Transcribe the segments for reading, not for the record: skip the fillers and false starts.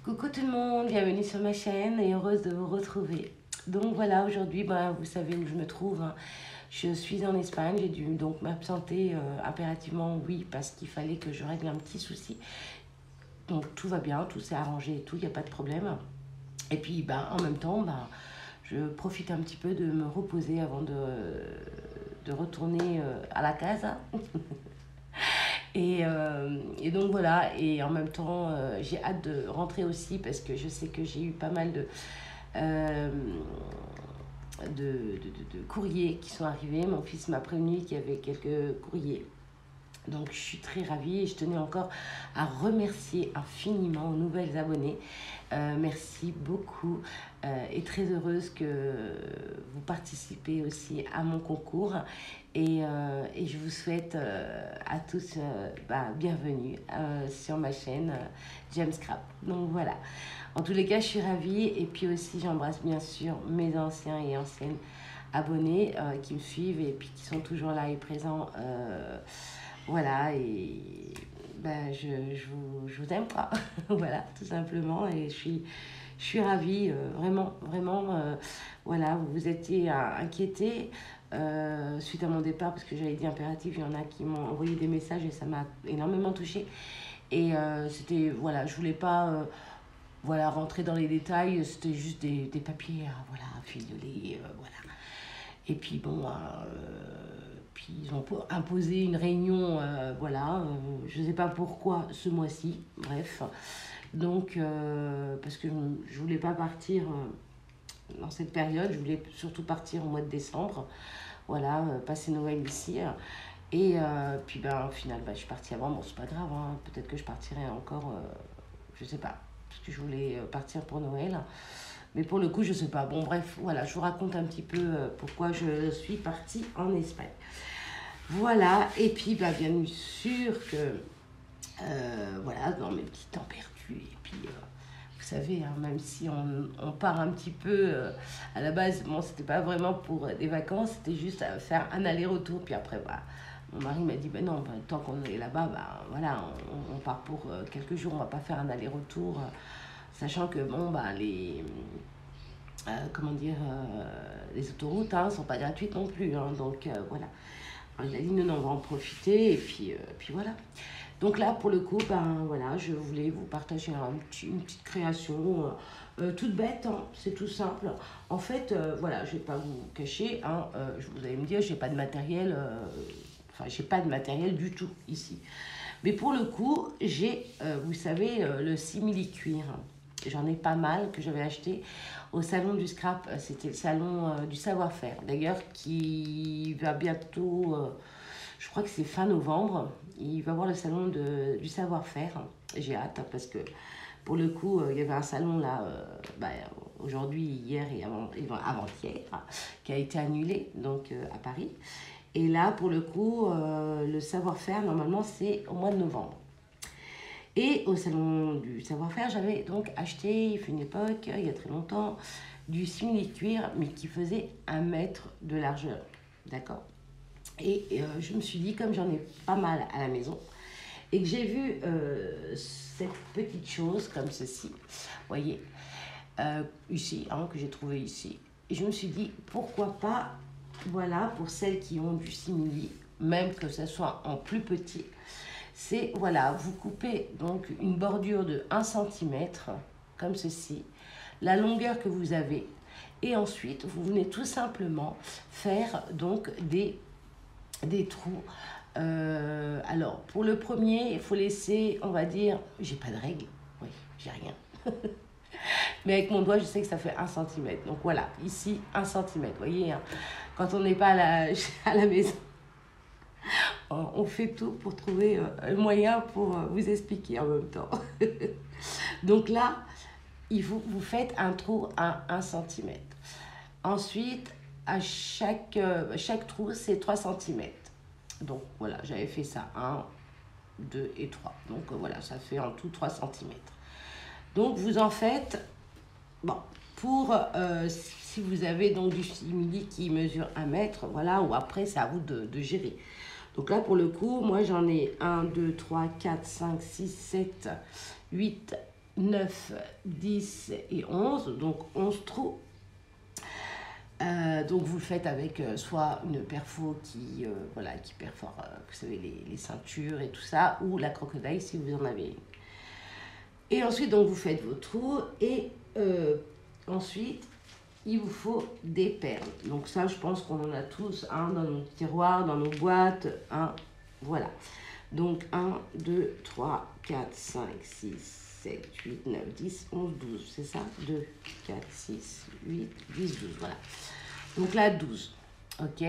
Coucou tout le monde, bienvenue sur ma chaîne et heureuse de vous retrouver. Donc voilà, aujourd'hui, vous savez où je me trouve, hein. Je suis en Espagne, j'ai dû donc m'absenter impérativement, oui, parce qu'il fallait que je règle un petit souci. Donc tout va bien, tout s'est arrangé et tout, il n'y a pas de problème. Et puis en même temps, je profite un petit peu de me reposer avant de retourner à la casa. Et donc voilà, et en même temps, j'ai hâte de rentrer aussi parce que je sais que j'ai eu pas mal euh, de courriers qui sont arrivés. Mon fils m'a prévenu qu'il y avait quelques courriers. Donc je suis très ravie et je tenais encore à remercier infiniment aux nouvelles abonnées. Merci beaucoup et très heureuse que vous participez aussi à mon concours. Et je vous souhaite à tous bienvenue sur ma chaîne James Crap. Donc voilà, en tous les cas je suis ravie et puis aussi j'embrasse bien sûr mes anciens et anciennes abonnés qui me suivent et puis qui sont toujours là et présents. Voilà, et je vous aime quoi. Voilà, tout simplement. Et je suis ravie, vraiment, vraiment. Voilà, vous vous étiez inquiétés suite à mon départ, parce que j'avais dit impératif, il y en a qui m'ont envoyé des messages et ça m'a énormément touchée. Et c'était, voilà, je voulais pas voilà, rentrer dans les détails, c'était juste des papiers, voilà, ficelés, voilà. Et puis puis ils ont imposé une réunion, voilà, je ne sais pas pourquoi ce mois-ci, bref. Donc, parce que je ne voulais pas partir dans cette période, je voulais surtout partir au mois de décembre, voilà, passer Noël ici. Et puis au final, je suis partie avant, bon c'est pas grave, hein, peut-être que je partirai encore, je sais pas, parce que je voulais partir pour Noël. Mais pour le coup, je sais pas. Bon, bref, voilà, je vous raconte un petit peu pourquoi je suis partie en Espagne. Voilà, et puis bien sûr que, voilà, dans mes petites températures, et puis, vous savez, hein, même si on part un petit peu, à la base, bon, c'était pas vraiment pour des vacances, c'était juste à faire un aller-retour, puis après, mon mari m'a dit, non, tant qu'on est là-bas, voilà, on part pour quelques jours, on va pas faire un aller-retour, sachant que, comment dire, les autoroutes ne sont pas gratuites non plus, hein, donc voilà. Alors, il a dit non, on va en profiter et puis voilà. Donc là, pour le coup, voilà, je voulais vous partager une petite création toute bête, hein, c'est tout simple. En fait, voilà, je vais pas vous cacher, hein, vous allez me dire, j'ai pas de matériel, j'ai pas de matériel du tout ici. Mais pour le coup, j'ai, vous savez, le simili-cuir. J'en ai pas mal que j'avais acheté au salon du scrap. C'était le salon du savoir-faire. D'ailleurs, qui va bientôt, je crois que c'est fin novembre, il va avoir le salon du savoir-faire. J'ai hâte, hein, parce que pour le coup, il y avait un salon là, aujourd'hui, hier et avant-hier, qui a été annulé, donc à Paris. Et là, pour le coup, le savoir-faire, normalement, c'est au mois de novembre. Et au salon du savoir-faire, j'avais donc acheté, il fait une époque, il y a très longtemps, du simili-cuir, mais qui faisait 1 mètre de largeur. D'accord. Et je me suis dit, comme j'en ai pas mal à la maison, et que j'ai vu cette petite chose comme ceci, vous voyez, ici, hein, que j'ai trouvé ici, et je me suis dit, pourquoi pas, voilà, pour celles qui ont du simili, même que ce soit en plus petit, c'est, voilà, vous coupez donc une bordure de 1 cm, comme ceci, la longueur que vous avez, et ensuite, vous venez tout simplement faire donc des trous. Alors, pour le premier, il faut laisser, on va dire, j'ai pas de règle, oui, j'ai rien. Mais avec mon doigt, je sais que ça fait 1 cm. Donc voilà, ici, 1 cm. Vous voyez, hein, quand on n'est pas à la maison, on fait tout pour trouver un moyen pour vous expliquer en même temps. Donc là, vous faites un trou à 1 cm. Ensuite, à chaque trou, c'est 3 cm. Donc voilà, j'avais fait ça 1, 2 et 3. Donc voilà, ça fait en tout 3 cm. Donc vous en faites, bon, pour si vous avez donc du simili qui mesure 1 mètre, voilà, ou après c'est à vous de gérer. Donc là, pour le coup, moi, j'en ai 1, 2, 3, 4, 5, 6, 7, 8, 9, 10 et 11, donc 11 trous. Donc vous le faites avec soit une perfo qui, voilà, qui perfore, vous savez, les ceintures et tout ça, ou la crocodile si vous en avez une. Et ensuite, donc vous faites vos trous et ensuite, il vous faut des perles. Donc ça, je pense qu'on en a tous dans nos tiroirs, dans nos boîtes. Voilà. Donc 1, 2, 3, 4, 5, 6, 7, 8, 9, 10, 11, 12. C'est ça? 2, 4, 6, 8, 10, 12. Voilà. Donc là, 12. OK?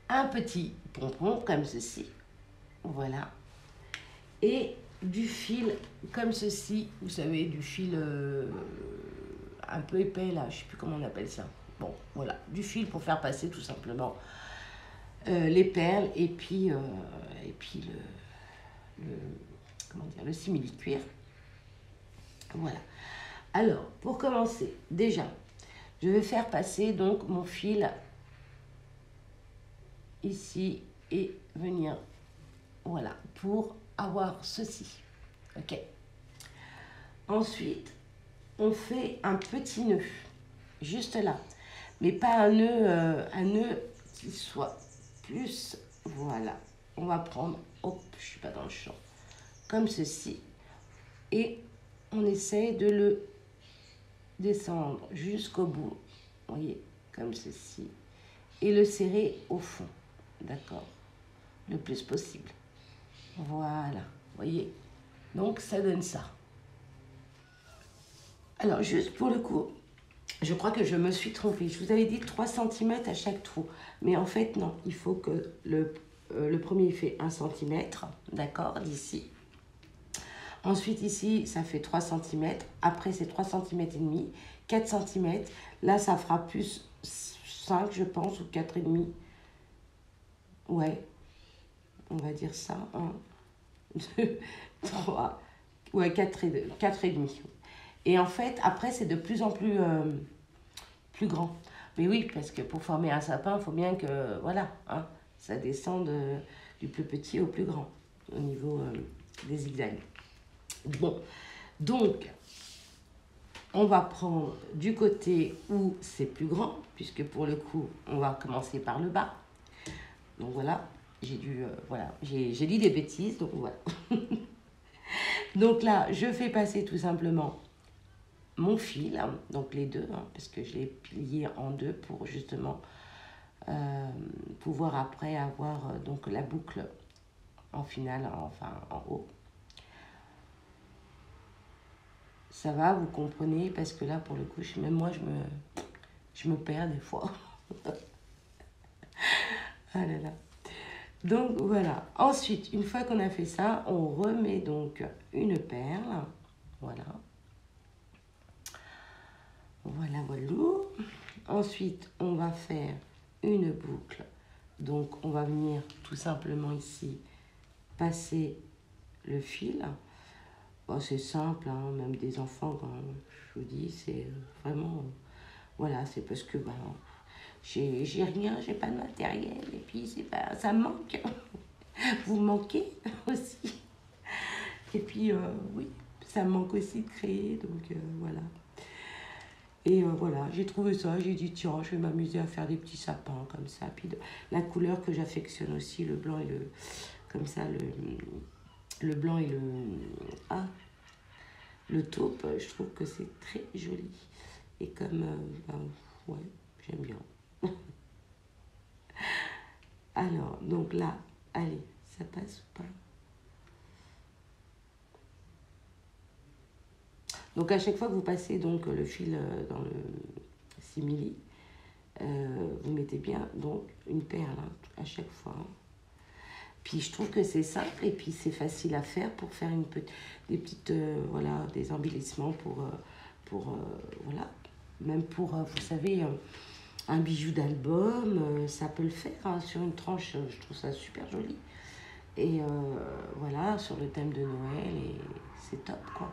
Un petit pompon comme ceci. Voilà. Et du fil comme ceci. Vous savez, du fil un peu épais là. Je ne sais plus comment on appelle ça. Bon, voilà. Du fil pour faire passer tout simplement les perles et puis comment dire, le simili-cuir. Voilà. Alors, pour commencer, déjà, je vais faire passer donc mon fil ici et venir, voilà, pour avoir ceci. OK. Ensuite, on fait un petit nœud, juste là. Mais pas un nœud qui soit plus, voilà. On va prendre, hop, je ne suis pas dans le champ, comme ceci. Et on essaie de le descendre jusqu'au bout, vous voyez, comme ceci. Et le serrer au fond, d'accord, le plus possible. Voilà, vous voyez. Donc, ça donne ça. Alors, juste pour le coup, je crois que je me suis trompée. Je vous avais dit 3 cm à chaque trou. Mais en fait, non. Il faut que le premier fait 1 cm, d'accord, d'ici. Ensuite, ici, ça fait 3 cm. Après, c'est 3 cm et demi, 4 cm. Là, ça fera plus 5, je pense, ou 4,5. Ouais, on va dire ça. 1, 2, 3. Ouais, 4,5. Et en fait, après, c'est de plus en plus, plus grand. Mais oui, parce que pour former un sapin, il faut bien que, voilà, hein, ça descende du plus petit au plus grand, au niveau des zigzags. Bon, donc, on va prendre du côté où c'est plus grand, puisque pour le coup, on va commencer par le bas. Donc voilà, j'ai dit des bêtises, donc voilà. Donc là, je fais passer tout simplement mon fil, hein, donc les deux, hein, parce que je l'ai plié en deux pour justement pouvoir après avoir donc la boucle en finale, enfin en haut. Ça va, vous comprenez, parce que là, pour le coup, même moi, je me perds des fois. Ah là là. Donc, voilà. Ensuite, une fois qu'on a fait ça, on remet donc une perle. Voilà. Voilà, voilà. Ensuite, on va faire une boucle. Donc, on va venir tout simplement ici passer le fil. Bon, c'est simple, hein, même des enfants, quand je vous dis, c'est vraiment... voilà, c'est parce que j'ai rien, j'ai pas de matériel, et puis ça me manque. Vous me manquez aussi. Et puis, oui, ça me manque aussi de créer, donc voilà. Et voilà, j'ai trouvé ça, j'ai dit tiens, je vais m'amuser à faire des petits sapins comme ça. Puis la couleur que j'affectionne aussi, le blanc et le... comme ça, le blanc et le taupe, je trouve que c'est très joli. Et comme, ouais, j'aime bien. Alors, donc là, allez, ça passe ou pas? Donc à chaque fois que vous passez donc le fil dans le simili, vous mettez bien donc une perle hein, à chaque fois. Puis je trouve que c'est simple et puis c'est facile à faire pour faire des petites voilà, des embellissements pour voilà, même pour vous savez un bijou d'album, ça peut le faire hein, sur une tranche, je trouve ça super joli. Et voilà, sur le thème de Noël et c'est top quoi.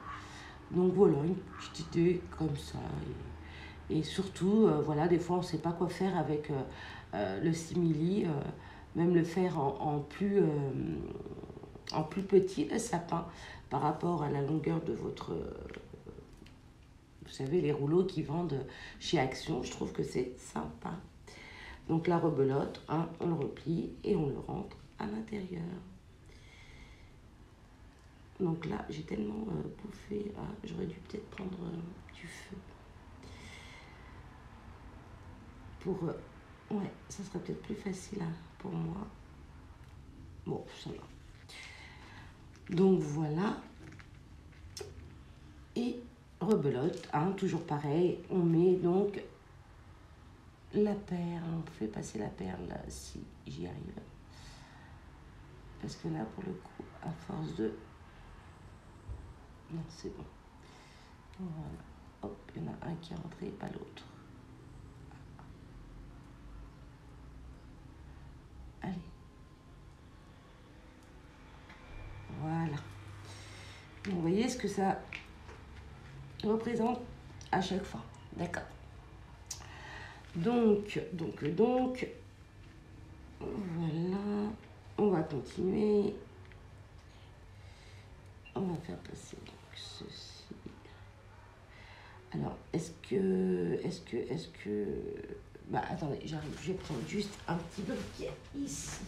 Donc voilà, une petite idée comme ça. Et surtout, voilà, des fois on ne sait pas quoi faire avec le simili, même le faire en plus petit le sapin. par rapport à la longueur de votre... vous savez, les rouleaux qui vendent chez Action, je trouve que c'est sympa. Donc la rebelote, hein, on le replie et on le rentre à l'intérieur. Donc là, j'ai tellement bouffé. Ah, j'aurais dû peut-être prendre du feu. Pour... ouais, ça serait peut-être plus facile hein, pour moi. Bon, ça va. Donc voilà. Et rebelote, hein, toujours pareil. On met donc la perle. On fait passer la perle là, si j'y arrive. Parce que là, pour le coup, à force de... non, c'est bon. Voilà. Hop, il y en a un qui est rentré et pas l'autre. Allez. Voilà. Vous voyez ce que ça représente à chaque fois. D'accord. Donc, voilà. On va continuer. On va faire passer donc ceci. Alors, est-ce que... bah, attendez, j'arrive. Je vais prendre juste un petit briquet ici.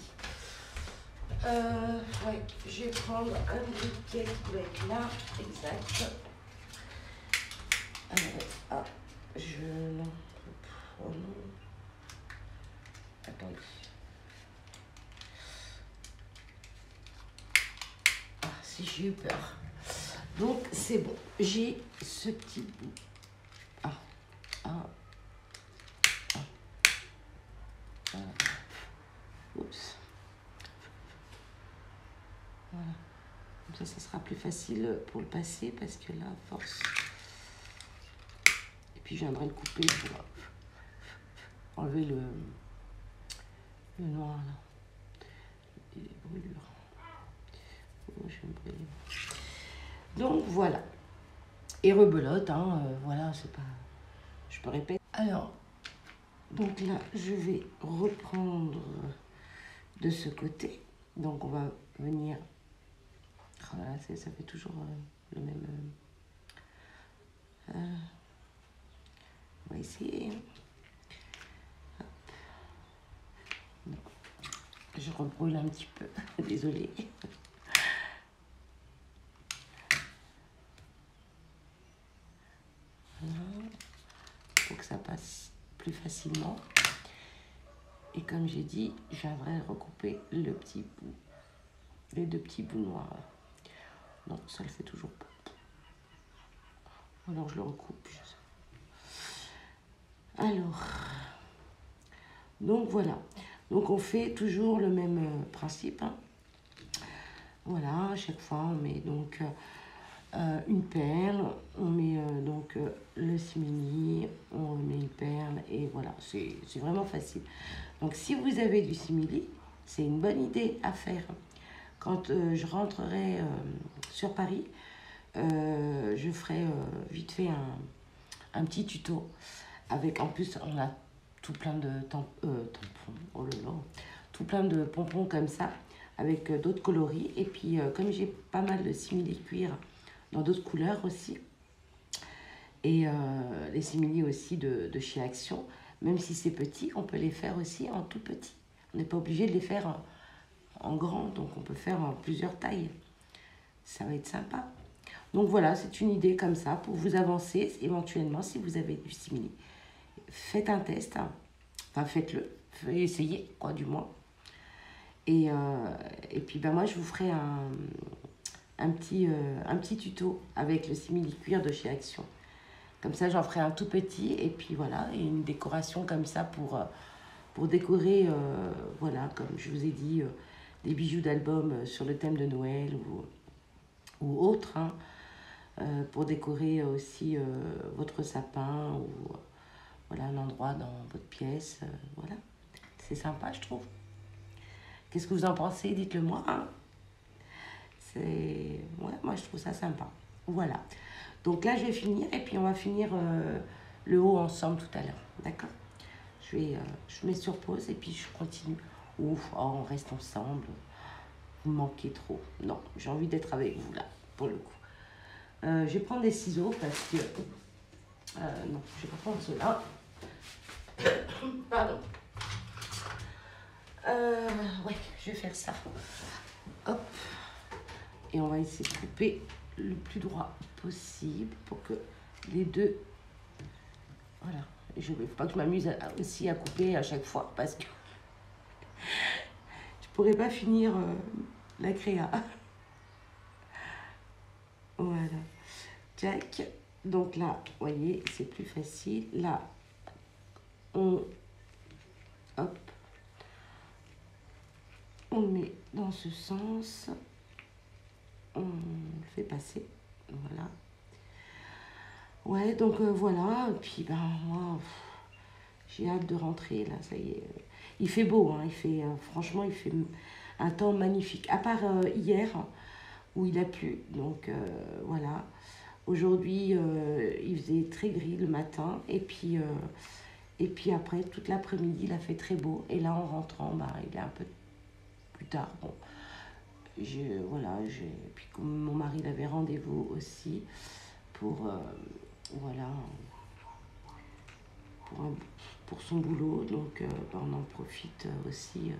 Ouais, je vais prendre un briquet qui doit être là. Exact. Ah, oh non. Attendez. Ah, si j'ai eu peur. Donc, c'est bon. J'ai ce petit bout. Ah. Oups. Voilà. Comme ça sera plus facile pour le passer parce que là, à force. Et puis, je viendrai le couper pour enlever le noir là. Et les brûlures. Oh, je vais me brûler. Donc, voilà. Et rebelote, hein, voilà, c'est pas... je peux répéter. Alors, donc là, je vais reprendre de ce côté. Donc, on va venir... voilà, ça fait toujours le même... on va essayer. Hop. Non. Je rebrûle un petit peu. Désolée. Voilà. Pour que ça passe plus facilement. Et comme j'ai dit, j'aimerais recouper le petit bout. Les deux petits bouts noirs. Non, ça le fait toujours pas. Alors je le recoupe. Alors, donc voilà. Donc on fait toujours le même principe. Hein. Voilà, à chaque fois on met donc une perle, on met donc le simili, on met une perle et voilà, c'est vraiment facile. Donc si vous avez du simili, c'est une bonne idée à faire. Quand je rentrerai sur Paris, je ferai vite fait un petit tuto avec, en plus on a tout plein de tampons, oh là là, tout plein de pompons comme ça avec d'autres coloris et puis comme j'ai pas mal de simili cuir dans d'autres couleurs aussi et les simili aussi de chez Action, même si c'est petit, on peut les faire aussi en tout petit, on n'est pas obligé de les faire en grand, donc on peut faire en plusieurs tailles, ça va être sympa. Donc voilà, c'est une idée comme ça pour vous avancer éventuellement si vous avez du simili. Faites un test, hein. Enfin faites-le, essayez quoi du moins. Et puis ben moi je vous ferai un petit tuto avec le simili cuir de chez Action. Comme ça j'en ferai un tout petit et puis voilà, et une décoration comme ça pour décorer, voilà, comme je vous ai dit, des bijoux d'album sur le thème de Noël ou autre, hein, pour décorer aussi votre sapin ou voilà, un endroit dans votre pièce. Voilà, c'est sympa, je trouve. Qu'est-ce que vous en pensez? Dites-le moi. Hein. Ouais, moi, je trouve ça sympa. Voilà. Donc là, je vais finir et puis on va finir le haut ensemble tout à l'heure. D'accord? Je mets sur pause et puis je continue. Ouf, oh, on reste ensemble. Vous me manquez trop. Non, j'ai envie d'être avec vous là. pour le coup. Je vais prendre des ciseaux parce que... non, je vais pas prendre ceux-là. Pardon. Ouais, je vais faire ça. Hop. Et on va essayer de couper le plus droit possible pour que les deux... Voilà. Je ne veux pas que je m'amuse aussi à couper à chaque fois parce que je pourrais pas finir la créa. Voilà. Tac. Donc là, vous voyez, c'est plus facile. Là, hop, on le met dans ce sens. On le fait passer. Voilà. Ouais, donc voilà. Et puis, ben, moi, j'ai hâte de rentrer, là, ça y est. Il fait beau, hein, il fait, franchement, il fait un temps magnifique. À part hier, où il a plu. Donc, voilà. Aujourd'hui, il faisait très gris le matin. Et puis après, toute l'après-midi, il a fait très beau. Et là, en rentrant, bah, il est un peu plus tard. Bon, voilà, puis comme mon mari il avait rendez-vous aussi pour, voilà, pour son boulot. Donc, bah, on en profite aussi.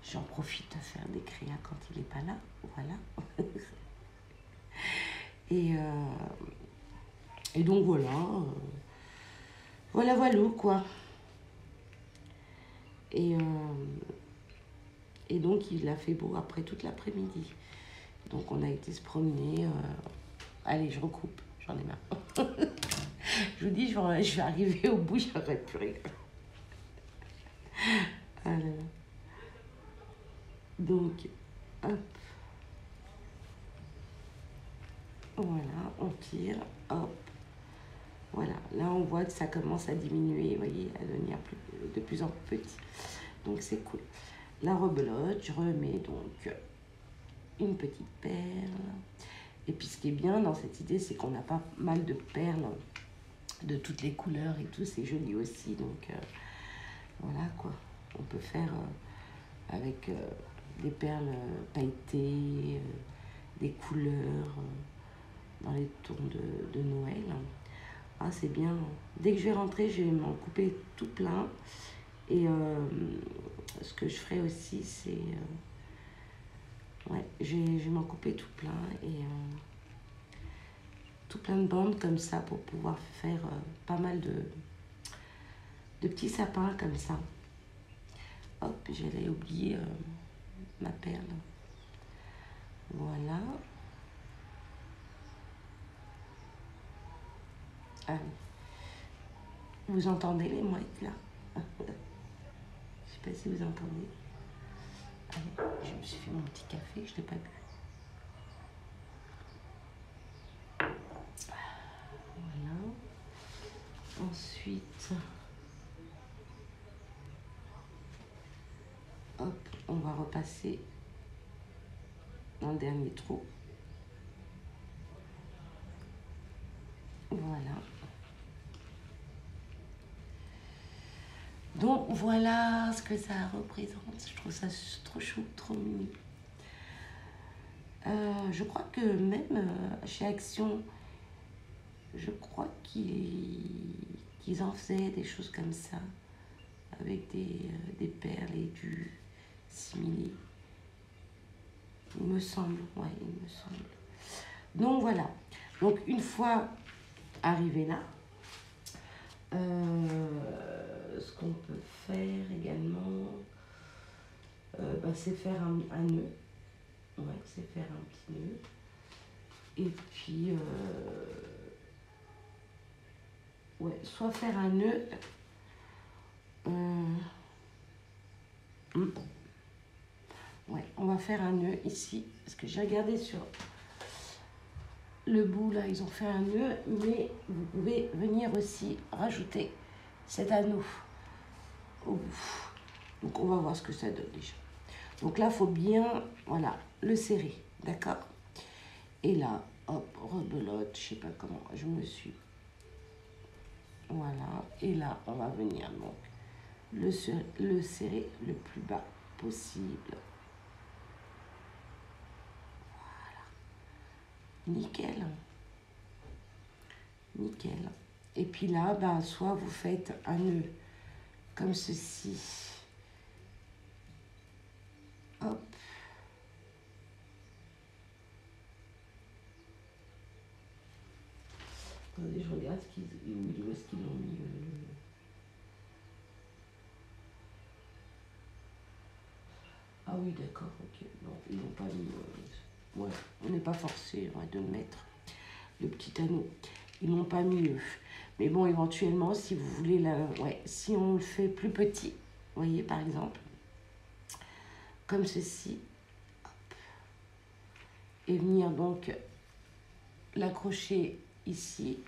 J'en profite de faire des créas quand il n'est pas là. Voilà. Et donc, voilà. Voilà, quoi. Et donc, il a fait beau après toute l'après-midi. Donc, on a été se promener. Allez, je recoupe. J'en ai marre. Je vous dis, je vais arriver au bout, j'arrête plus rien. Voilà. Donc, hop. Voilà, on tire. Hop. Voilà, là on voit que ça commence à diminuer, vous voyez, à devenir de plus en plus petit. Donc c'est cool. La rebelote, je remets donc une petite perle. Et puis ce qui est bien dans cette idée, c'est qu'on a pas mal de perles de toutes les couleurs et tout, c'est joli aussi. Donc voilà quoi, on peut faire avec des perles pailletées, des couleurs dans les tons de Noël. Ah, c'est bien. Dès que je vais rentrer, je vais m'en couper tout plein. Et ce que je ferai aussi, c'est... ouais, je vais m'en couper tout plein. Et tout plein de bandes comme ça pour pouvoir faire pas mal de petits sapins comme ça. Hop, j'allais oublier ma perle. Voilà. Allez. Vous entendez les mouettes là? Je sais pas si vous entendez. Allez, je me suis fait mon petit café, je ne l'ai pas bu. Voilà. Ensuite, hop, on va repasser dans le dernier trou. Voilà. Donc voilà ce que ça représente. Je trouve ça trop chou, trop mimi. Je crois que même chez Action, je crois qu'ils en faisaient des choses comme ça, avec des perles et du simili. Il me semble, ouais, il me semble. Donc voilà. Donc une fois arrivé là, ce qu'on peut faire également, bah, c'est faire un nœud. Ouais, c'est faire un petit nœud. Et puis, ouais, soit faire un nœud. Ouais, on va faire un nœud ici, parce que j'ai regardé sur le bout là, ils ont fait un nœud, mais vous pouvez venir aussi rajouter cet anneau au bout. Donc on va voir ce que ça donne déjà. Donc là, il faut bien, voilà, le serrer, d'accord? Et là, hop, rebelote, je sais pas comment, je me suis... Voilà, et là, on va venir donc le serrer le plus bas possible. Nickel. Nickel. Et puis là, ben, soit vous faites un nœud comme ceci. Hop. Attendez, je regarde où est-ce qu'ils l'ont mis. Ah oui, d'accord, ok. Non, ils n'ont pas mis... ouais, on n'est pas forcé de mettre le petit anneau. Ils n'ont pas mis eux. Mais bon, éventuellement, si vous voulez, ouais, si on le fait plus petit, vous voyez, par exemple, comme ceci, hop, et venir donc l'accrocher ici,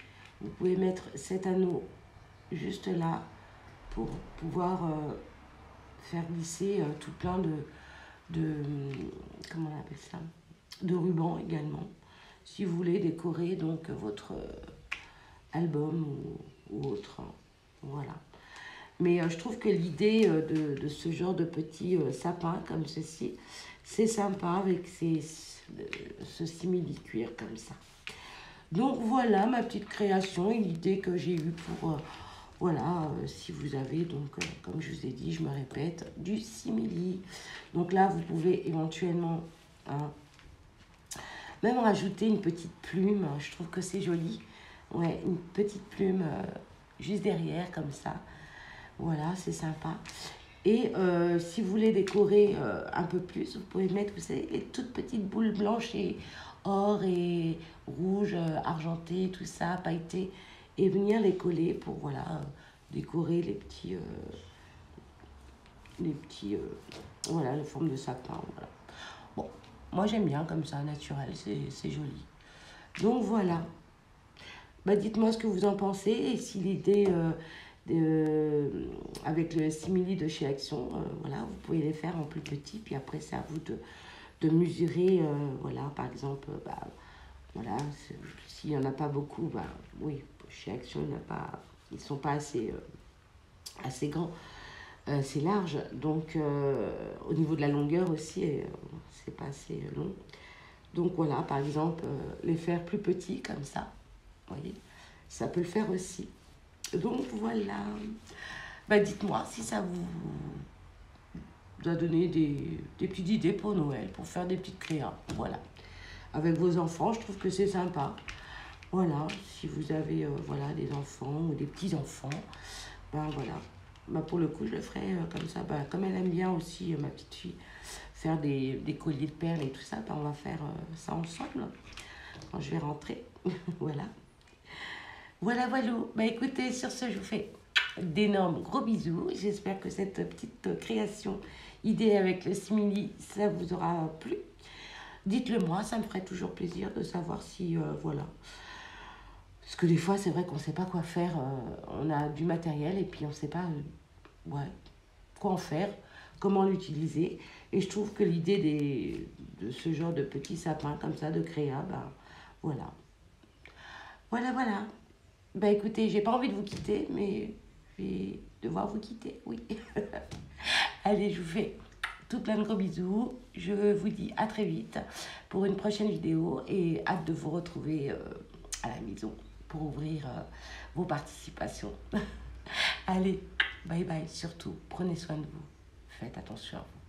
vous pouvez mettre cet anneau juste là pour pouvoir faire glisser tout plein de comment on appelle ça, de rubans également, si vous voulez décorer donc votre album ou autre, hein. Voilà. Mais je trouve que l'idée de ce genre de petit sapin comme ceci, c'est sympa avec ce simili-cuir comme ça. Donc voilà ma petite création, une idée que j'ai eue pour, voilà, si vous avez, donc comme je vous ai dit, je me répète, du simili. Donc là, vous pouvez éventuellement hein, même rajouter une petite plume, je trouve que c'est joli. Ouais, une petite plume juste derrière, comme ça. Voilà, c'est sympa. Et si vous voulez décorer un peu plus, vous pouvez mettre, vous savez, les toutes petites boules blanches et or et rouge, argenté, tout ça, pailleté, et venir les coller pour, voilà, décorer les petits, voilà, la forme de sapin, voilà. Bon, moi j'aime bien comme ça, naturel, c'est joli. Donc voilà. Bah, dites-moi ce que vous en pensez et si l'idée avec le simili de chez Action, voilà, vous pouvez les faire en plus petit, puis après c'est à vous de mesurer, voilà, par exemple, bah, voilà, s'il n'y en a pas beaucoup, bah, oui, chez Action, ils ne sont pas assez, assez grands, c'est large, donc au niveau de la longueur aussi, c'est pas assez long. Donc voilà, par exemple, les faire plus petits comme ça, vous voyez, ça peut le faire aussi. Donc voilà, bah, dites-moi si ça vous a donné des petites idées pour Noël, pour faire des petites créas, voilà. Avec vos enfants, je trouve que c'est sympa. Voilà, si vous avez voilà, des enfants ou des petits-enfants, ben voilà. Ben, pour le coup, je le ferai comme ça. Ben, comme elle aime bien aussi, ma petite fille, faire des colliers de perles et tout ça, ben, on va faire ça ensemble quand je vais rentrer. Voilà. Voilà, voilà. Ben, écoutez, sur ce, je vous fais d'énormes gros bisous. J'espère que cette petite création, idée avec le simili, ça vous aura plu. Dites-le moi, ça me ferait toujours plaisir de savoir si, voilà. Parce que des fois, c'est vrai qu'on ne sait pas quoi faire. On a du matériel et puis on ne sait pas ouais, quoi en faire, comment l'utiliser. Et je trouve que l'idée de ce genre de petits sapins comme ça, de créa, ben voilà. Voilà, voilà. Ben écoutez, j'ai pas envie de vous quitter, mais je vais devoir vous quitter, oui. Allez, je vous fais tout plein de gros bisous. Je vous dis à très vite pour une prochaine vidéo et hâte de vous retrouver à la maison pour ouvrir vos participations. Allez, bye bye. Surtout, prenez soin de vous. Faites attention à vous.